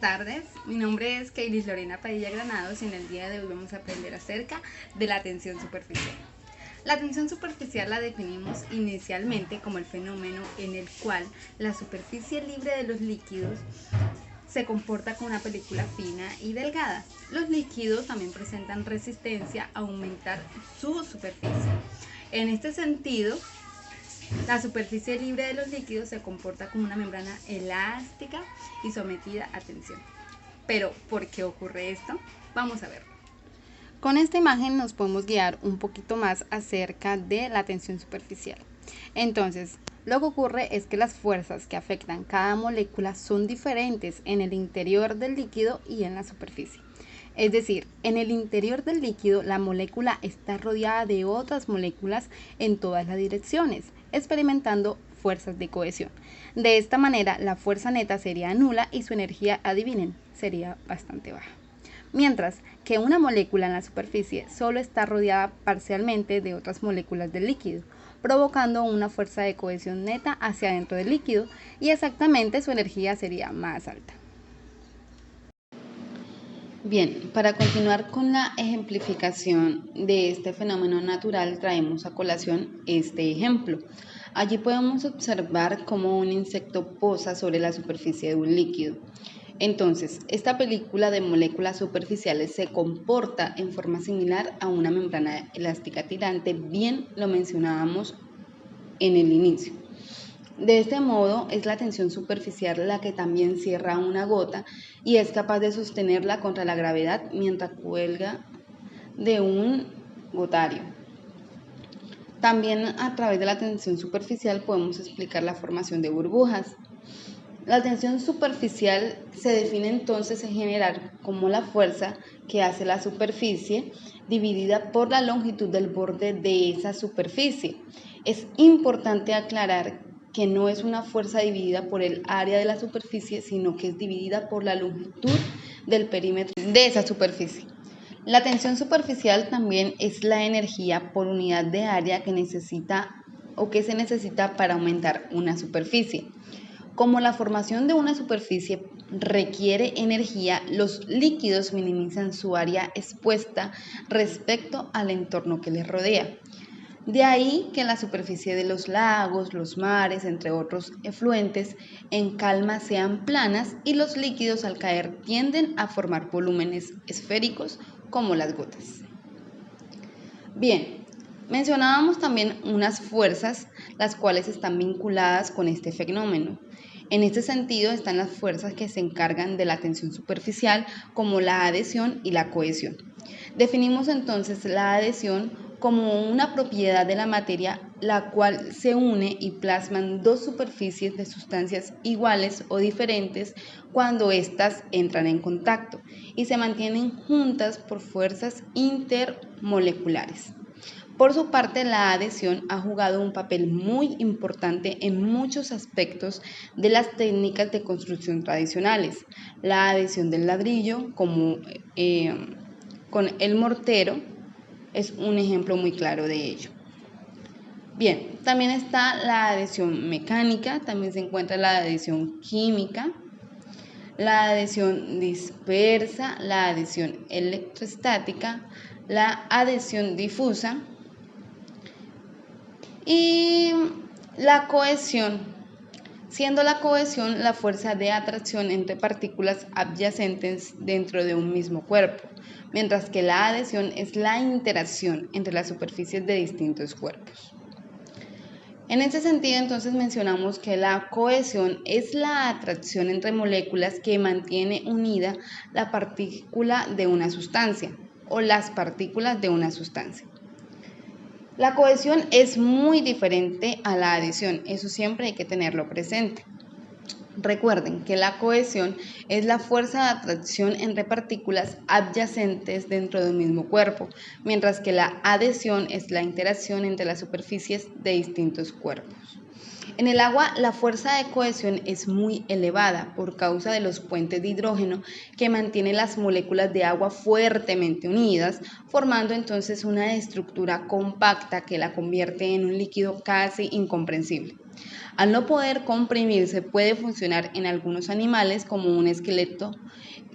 tardes, mi nombre es Keilis Lorena Padilla Granados y en el día de hoy vamos a aprender acerca de la tensión superficial. La tensión superficial la definimos inicialmente como el fenómeno en el cual la superficie libre de los líquidos se comporta como una película fina y delgada. Los líquidos también presentan resistencia a aumentar su superficie. En este sentido, la superficie libre de los líquidos se comporta como una membrana elástica y sometida a tensión. Pero, ¿por qué ocurre esto? Vamos a verlo. Con esta imagen nos podemos guiar un poquito más acerca de la tensión superficial. Entonces, lo que ocurre es que las fuerzas que afectan cada molécula son diferentes en el interior del líquido y en la superficie. Es decir, en el interior del líquido la molécula está rodeada de otras moléculas en todas las direcciones, experimentando fuerzas de cohesión. De esta manera, la fuerza neta sería nula y su energía, adivinen, sería bastante baja. Mientras que una molécula en la superficie solo está rodeada parcialmente de otras moléculas del líquido, provocando una fuerza de cohesión neta hacia adentro del líquido y exactamente su energía sería más alta. Bien, para continuar con la ejemplificación de este fenómeno natural, traemos a colación este ejemplo. Allí podemos observar cómo un insecto posa sobre la superficie de un líquido. Entonces, esta película de moléculas superficiales se comporta en forma similar a una membrana elástica tirante, bien lo mencionábamos en el inicio. De este modo, es la tensión superficial la que también cierra una gota y es capaz de sostenerla contra la gravedad mientras cuelga de un gotario. También a través de la tensión superficial podemos explicar la formación de burbujas. La tensión superficial se define entonces en general como la fuerza que hace la superficie dividida por la longitud del borde de esa superficie. Es importante aclarar que no es una fuerza dividida por el área de la superficie, sino que es dividida por la longitud del perímetro de esa superficie. La tensión superficial también es la energía por unidad de área que necesita o que se necesita para aumentar una superficie. Como la formación de una superficie requiere energía, los líquidos minimizan su área expuesta respecto al entorno que les rodea. De ahí que la superficie de los lagos, los mares, entre otros efluentes, en calma sean planas y los líquidos al caer tienden a formar volúmenes esféricos como las gotas. Bien, mencionábamos también unas fuerzas las cuales están vinculadas con este fenómeno. En este sentido están las fuerzas que se encargan de la tensión superficial como la adhesión y la cohesión. Definimos entonces la adhesión como una propiedad de la materia la cual se une y plasman dos superficies de sustancias iguales o diferentes cuando éstas entran en contacto y se mantienen juntas por fuerzas intermoleculares. Por su parte, la adhesión ha jugado un papel muy importante en muchos aspectos de las técnicas de construcción tradicionales. La adhesión del ladrillo, como con el mortero, es un ejemplo muy claro de ello. Bien, también está la adhesión mecánica, también se encuentra la adhesión química, la adhesión dispersa, la adhesión electrostática, la adhesión difusa y la cohesión, siendo la cohesión la fuerza de atracción entre partículas adyacentes dentro de un mismo cuerpo, mientras que la adhesión es la interacción entre las superficies de distintos cuerpos. En este sentido, entonces mencionamos que la cohesión es la atracción entre moléculas que mantiene unida la partícula de una sustancia o las partículas de una sustancia. La cohesión es muy diferente a la adhesión, eso siempre hay que tenerlo presente. Recuerden que la cohesión es la fuerza de atracción entre partículas adyacentes dentro de un mismo cuerpo, mientras que la adhesión es la interacción entre las superficies de distintos cuerpos. En el agua, la fuerza de cohesión es muy elevada por causa de los puentes de hidrógeno que mantienen las moléculas de agua fuertemente unidas, formando entonces una estructura compacta que la convierte en un líquido casi incomprensible. Al no poder comprimirse, puede funcionar en algunos animales como un esqueleto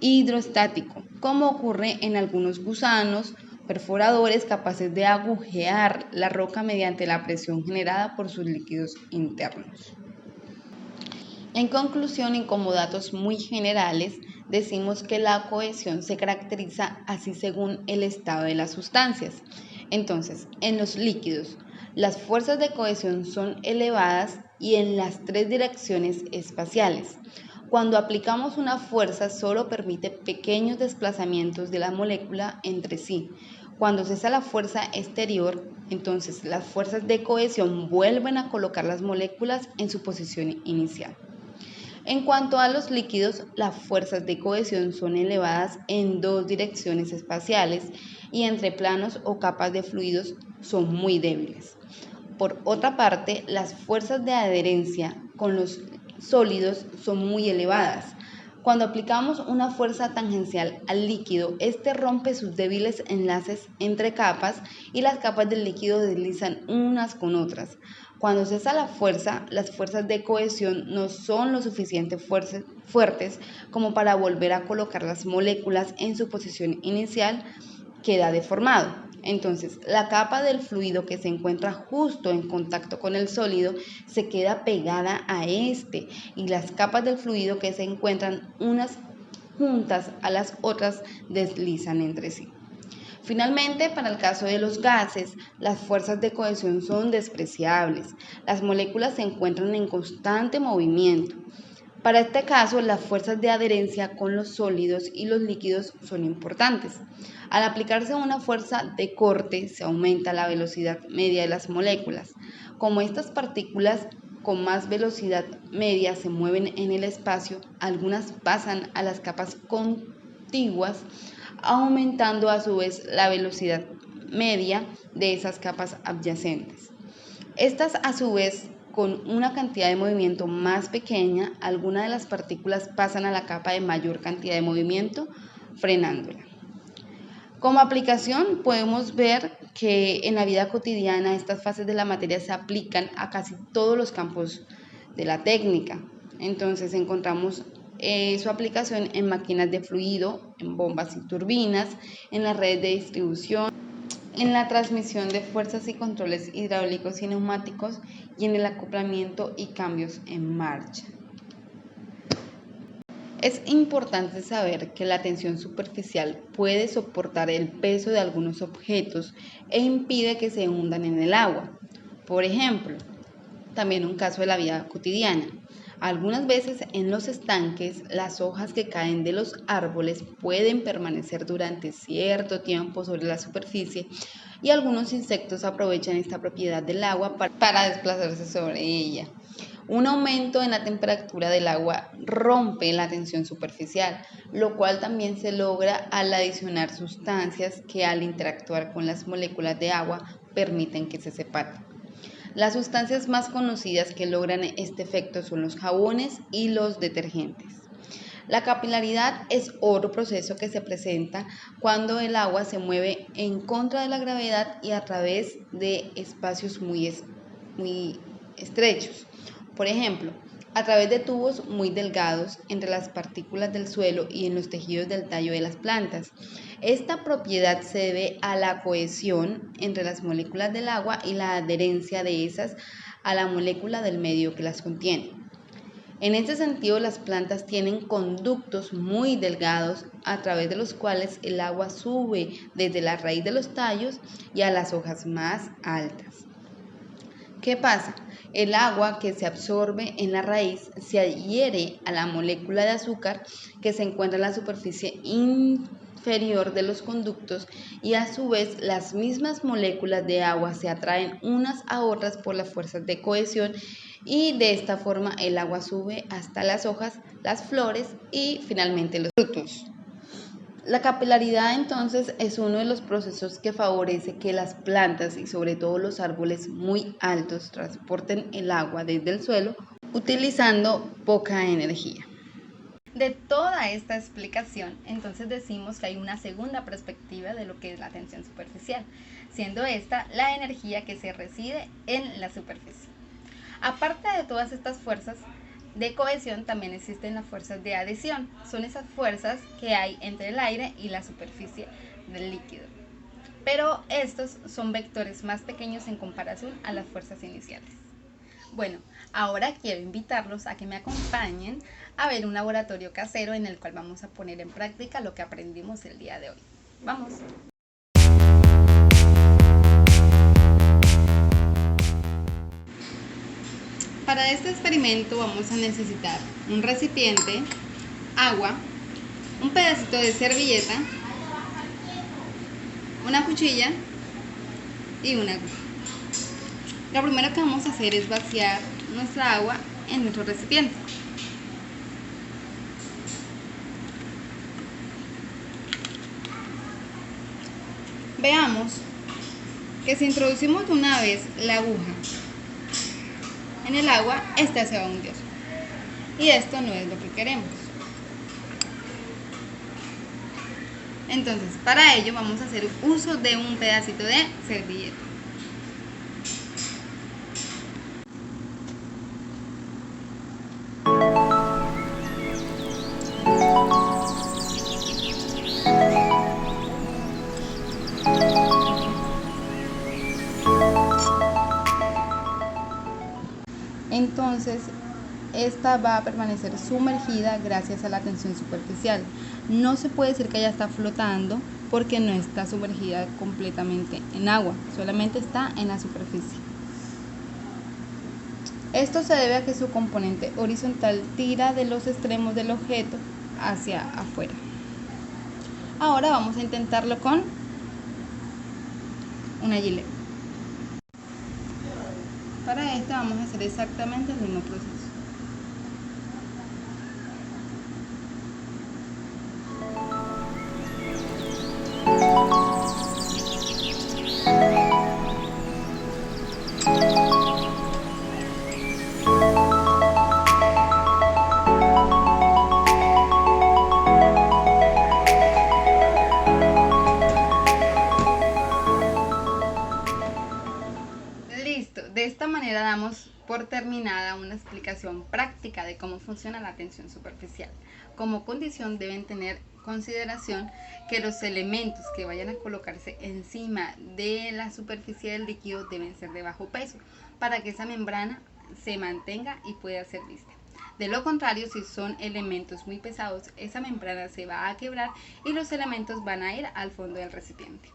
hidrostático, como ocurre en algunos gusanos perforadores capaces de agujear la roca mediante la presión generada por sus líquidos internos. En conclusión, y como datos muy generales, decimos que la cohesión se caracteriza así según el estado de las sustancias. Entonces, en los líquidos, las fuerzas de cohesión son elevadas y en las tres direcciones espaciales. Cuando aplicamos una fuerza, solo permite pequeños desplazamientos de la molécula entre sí. Cuando cesa la fuerza exterior, entonces las fuerzas de cohesión vuelven a colocar las moléculas en su posición inicial. En cuanto a los líquidos, las fuerzas de cohesión son elevadas en dos direcciones espaciales y entre planos o capas de fluidos son muy débiles. Por otra parte, las fuerzas de adherencia con los sólidos son muy elevadas. Cuando aplicamos una fuerza tangencial al líquido, este rompe sus débiles enlaces entre capas y las capas del líquido deslizan unas con otras. Cuando cesa la fuerza, las fuerzas de cohesión no son lo suficientemente fuertes como para volver a colocar las moléculas en su posición inicial, queda deformado. Entonces, la capa del fluido que se encuentra justo en contacto con el sólido se queda pegada a este y las capas del fluido que se encuentran unas juntas a las otras deslizan entre sí. Finalmente, para el caso de los gases, las fuerzas de cohesión son despreciables. Las moléculas se encuentran en constante movimiento. Para este caso, las fuerzas de adherencia con los sólidos y los líquidos son importantes. Al aplicarse una fuerza de corte, se aumenta la velocidad media de las moléculas. Como estas partículas con más velocidad media se mueven en el espacio, algunas pasan a las capas contiguas, aumentando a su vez la velocidad media de esas capas adyacentes. Estas a su vez, con una cantidad de movimiento más pequeña, algunas de las partículas pasan a la capa de mayor cantidad de movimiento, frenándola. Como aplicación, podemos ver que en la vida cotidiana estas fases de la materia se aplican a casi todos los campos de la técnica. Entonces encontramos su aplicación en máquinas de fluido, en bombas y turbinas, en las redes de distribución, en la transmisión de fuerzas y controles hidráulicos y neumáticos y en el acoplamiento y cambios en marcha. Es importante saber que la tensión superficial puede soportar el peso de algunos objetos e impide que se hundan en el agua. Por ejemplo, también un caso de la vida cotidiana. Algunas veces en los estanques, las hojas que caen de los árboles pueden permanecer durante cierto tiempo sobre la superficie y algunos insectos aprovechan esta propiedad del agua para desplazarse sobre ella. Un aumento en la temperatura del agua rompe la tensión superficial, lo cual también se logra al adicionar sustancias que al interactuar con las moléculas de agua permiten que se separen. Las sustancias más conocidas que logran este efecto son los jabones y los detergentes. La capilaridad es otro proceso que se presenta cuando el agua se mueve en contra de la gravedad y a través de espacios muy estrechos. Por ejemplo, a través de tubos muy delgados entre las partículas del suelo y en los tejidos del tallo de las plantas. Esta propiedad se debe a la cohesión entre las moléculas del agua y la adherencia de esas a la molécula del medio que las contiene. En este sentido, las plantas tienen conductos muy delgados a través de los cuales el agua sube desde la raíz de los tallos y a las hojas más altas. ¿Qué pasa? El agua que se absorbe en la raíz se adhiere a la molécula de azúcar que se encuentra en la superficie inferior de los conductos y a su vez las mismas moléculas de agua se atraen unas a otras por las fuerzas de cohesión y de esta forma el agua sube hasta las hojas, las flores y finalmente los frutos. La capilaridad entonces es uno de los procesos que favorece que las plantas y sobre todo los árboles muy altos transporten el agua desde el suelo utilizando poca energía. De toda esta explicación, entonces decimos que hay una segunda perspectiva de lo que es la tensión superficial, siendo esta la energía que se reside en la superficie. Aparte de todas estas fuerzas de cohesión, también existen las fuerzas de adhesión. Son esas fuerzas que hay entre el aire y la superficie del líquido. Pero estos son vectores más pequeños en comparación a las fuerzas iniciales. Bueno, ahora quiero invitarlos a que me acompañen a ver un laboratorio casero en el cual vamos a poner en práctica lo que aprendimos el día de hoy. ¡Vamos! Para este experimento vamos a necesitar un recipiente, agua, un pedacito de servilleta, una cuchilla y una aguja. Lo primero que vamos a hacer es vaciar nuestra agua en nuestro recipiente. Veamos que si introducimos de una vez la aguja en el agua, esta se va a hundir. Y esto no es lo que queremos. Entonces, para ello vamos a hacer uso de un pedacito de servilleta. Entonces, esta va a permanecer sumergida gracias a la tensión superficial. No se puede decir que ella está flotando porque no está sumergida completamente en agua, solamente está en la superficie. Esto se debe a que su componente horizontal tira de los extremos del objeto hacia afuera. Ahora vamos a intentarlo con una gilet. Para esto vamos a hacer exactamente el mismo proceso. Listo, de esta manera damos por terminada una explicación práctica de cómo funciona la tensión superficial. Como condición deben tener consideración que los elementos que vayan a colocarse encima de la superficie del líquido deben ser de bajo peso para que esa membrana se mantenga y pueda ser vista. De lo contrario, si son elementos muy pesados, esa membrana se va a quebrar y los elementos van a ir al fondo del recipiente.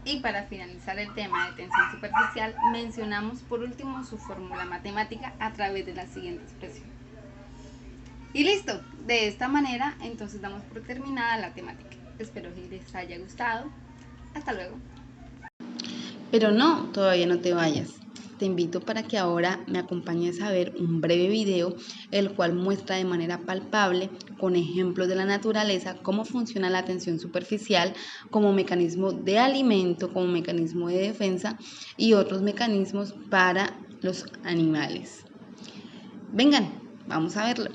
Y para finalizar el tema de tensión superficial, mencionamos por último su fórmula matemática a través de la siguiente expresión. Y listo, de esta manera entonces damos por terminada la temática. Espero que les haya gustado. Hasta luego. Pero no, todavía no te vayas. Te invito para que ahora me acompañes a ver un breve video, el cual muestra de manera palpable, con ejemplos de la naturaleza, cómo funciona la tensión superficial como mecanismo de alimento, como mecanismo de defensa y otros mecanismos para los animales. Vengan, vamos a verlo.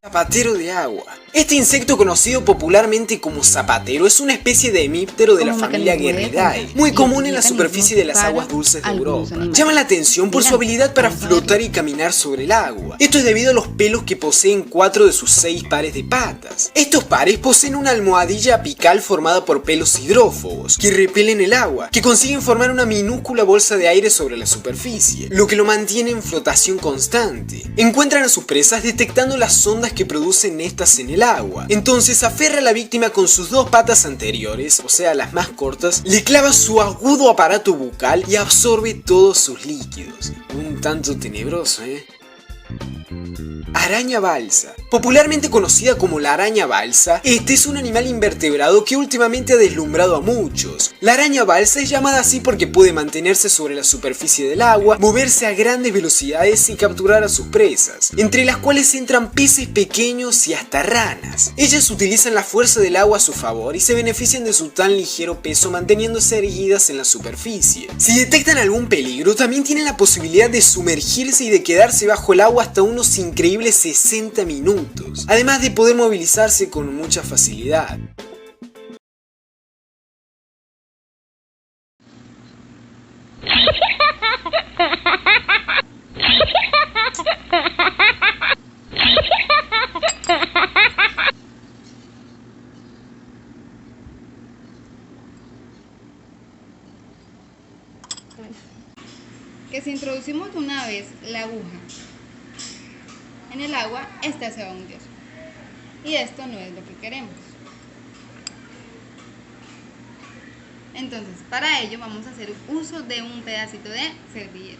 Zapatero de agua. Este insecto, conocido popularmente como zapatero, es una especie de hemíptero de la familia Guerridae, muy común en la superficie de las aguas dulces de Europa. Llama la atención por su habilidad para flotar y caminar sobre el agua. Esto es debido a los pelos que poseen 4 de sus 6 pares de patas. Estos pares poseen una almohadilla apical formada por pelos hidrófobos que repelen el agua, que consiguen formar una minúscula bolsa de aire sobre la superficie, lo que lo mantiene en flotación constante. Encuentran a sus presas detectando las ondas que producen estas en el agua. Entonces aferra a la víctima con sus 2 patas anteriores, o sea las más cortas, le clava su agudo aparato bucal y absorbe todos sus líquidos. Un tanto tenebroso, ¿eh? Araña balsa. Popularmente conocida como la araña balsa, este es un animal invertebrado que últimamente ha deslumbrado a muchos. La araña balsa es llamada así porque puede mantenerse sobre la superficie del agua, moverse a grandes velocidades y capturar a sus presas, entre las cuales entran peces pequeños y hasta ranas. Ellas utilizan la fuerza del agua a su favor y se benefician de su tan ligero peso manteniéndose erguidas en la superficie. Si detectan algún peligro, también tienen la posibilidad de sumergirse y de quedarse bajo el agua hasta unos increíbles 60 minutos, además de poder movilizarse con mucha facilidad. que si introducimos una vez la aguja en el agua, esta se va a hundir. Y esto no es lo que queremos. Entonces, para ello vamos a hacer uso de un pedacito de servilleta.